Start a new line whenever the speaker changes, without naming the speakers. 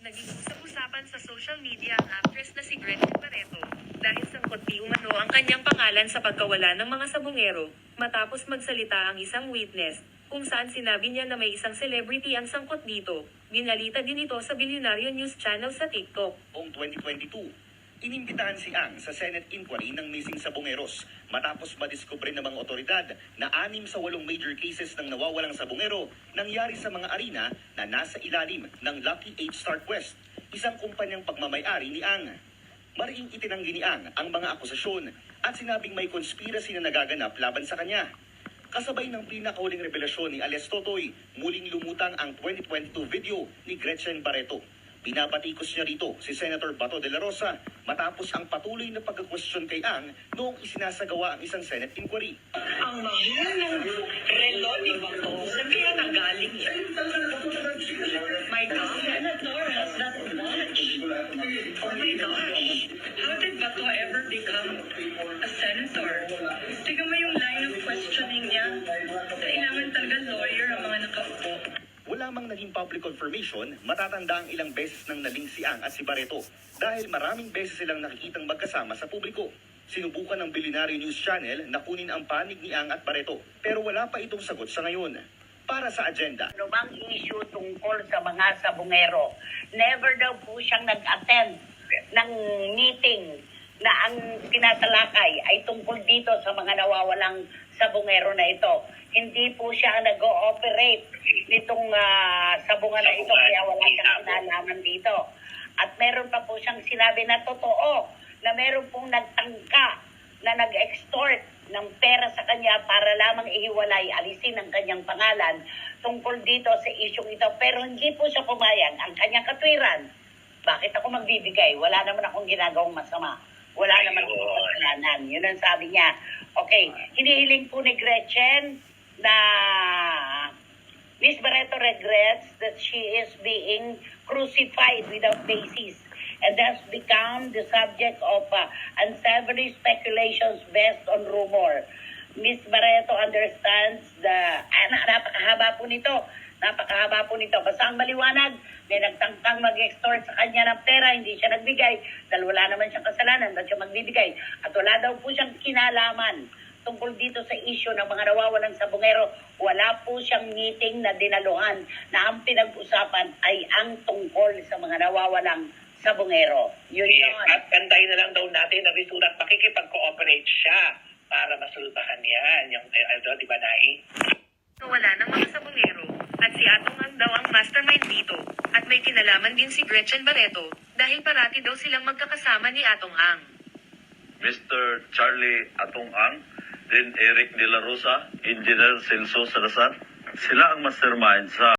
Naging usap-usapan sa social media ang actress na si Gretchen Barreto dahil sangkot di umano ang kanyang pangalan sa pagkawala ng mga sabongero matapos magsalita ang isang witness kung saan sinabi niya na may isang celebrity ang sangkot dito. Binalita din ito sa Bilyonaryo News Channel sa TikTok.
Noong 2022, inimbitahan si Ang sa Senate inquiry ng missing sabongeros matapos madiskubre ng mga otoridad na 6 sa 8 major cases ng nawawalang sabongero nangyari sa mga arena na nasa ilalim ng Lucky 8 Star Quest, isang kumpanyang pagmamayari ni Ang. Mariing itinanggi ni Ang mga akusasyon at sinabing may conspiracy na nagaganap laban sa kanya. Kasabay ng pinakahuling revelasyon ni Alias Totoy, muling lumutang ang 2022 video ni Gretchen Barreto. Binabatikos niya rito si Senator Bato de la Rosa matapos ang patuloy na pagkakwestiyon kay Ang noong isinasagawa ang isang Senate inquiry.
Ang mahulong relo ni Bato, saan kaya nanggaling yan? My God, that's that much. Oh my gosh, how did Bato ever become a senator? Tingnan mo yung line of questioning niya. Kailangan talaga lawyer ang mga nakaupo.
Wala mang naging public confirmation, matatanda ang ilang beses nang naling si Ang at si Barreto dahil maraming beses silang nakikitang magkasama sa publiko. Sinubukan ng Bilyonaryo News Channel na kunin ang panig ni Ang at Barreto pero wala pa itong sagot sa ngayon. Para sa agenda,
Ano bang issue tungkol sa mga sabongero? Never daw po siyang nag-attend ng meeting na ang tinatalakay ay tungkol dito sa mga nawawalang sabongero na ito. Hindi po siya nag-ooperate nitong sabungan na ito kaya wala siyang kinalaman dito. At meron pa po siyang sinabi na totoo na meron pong nagtangka na nag-extort ng pera sa kanya para lamang ihiwalay, alisin ang kanyang pangalan tungkol dito sa isyong ito. Pero hindi po siya pumayag. Ang kanyang katwiran, bakit ako magbibigay? Wala naman akong ginagawang masama. Wala naman akong kasalanan. Yun ang sabi niya. Okay, hinihiling po ni Gretchen na Miss Barreto regrets that she is being crucified without basis and has become the subject of unsavory speculations based on rumor. Miss Barreto understands napakahaba po nito. Napakahaba po nito. Basta ang maliwanag, may nagtangkang mag-extort sa kanya ng pera, hindi siya nagbigay dahil wala naman siyang kasalanan, ba't siya magbibigay? At wala daw po siyang kinalaman tungkol dito sa issue ng mga nawawalang sabongero. Wala po siyang meeting na dinaluhan na ang pinag-usapan ay ang tungkol sa mga nawawalang sabongero. Yun yun.
At kantayin na lang daw natin na risulat makikipag-cooperate siya para masultahan yan. Yung, di ba, Nai?
Wala ng mga sabongero at si Atong Ang daw ang mastermind dito at may kinalaman din si Gretchen Barreto dahil parati daw silang magkakasama ni Atong Ang.
Mr. Charlie Atong Ang, then Eric De La Rosa, Engineer Celso Salazar. Sila ang mastermind sa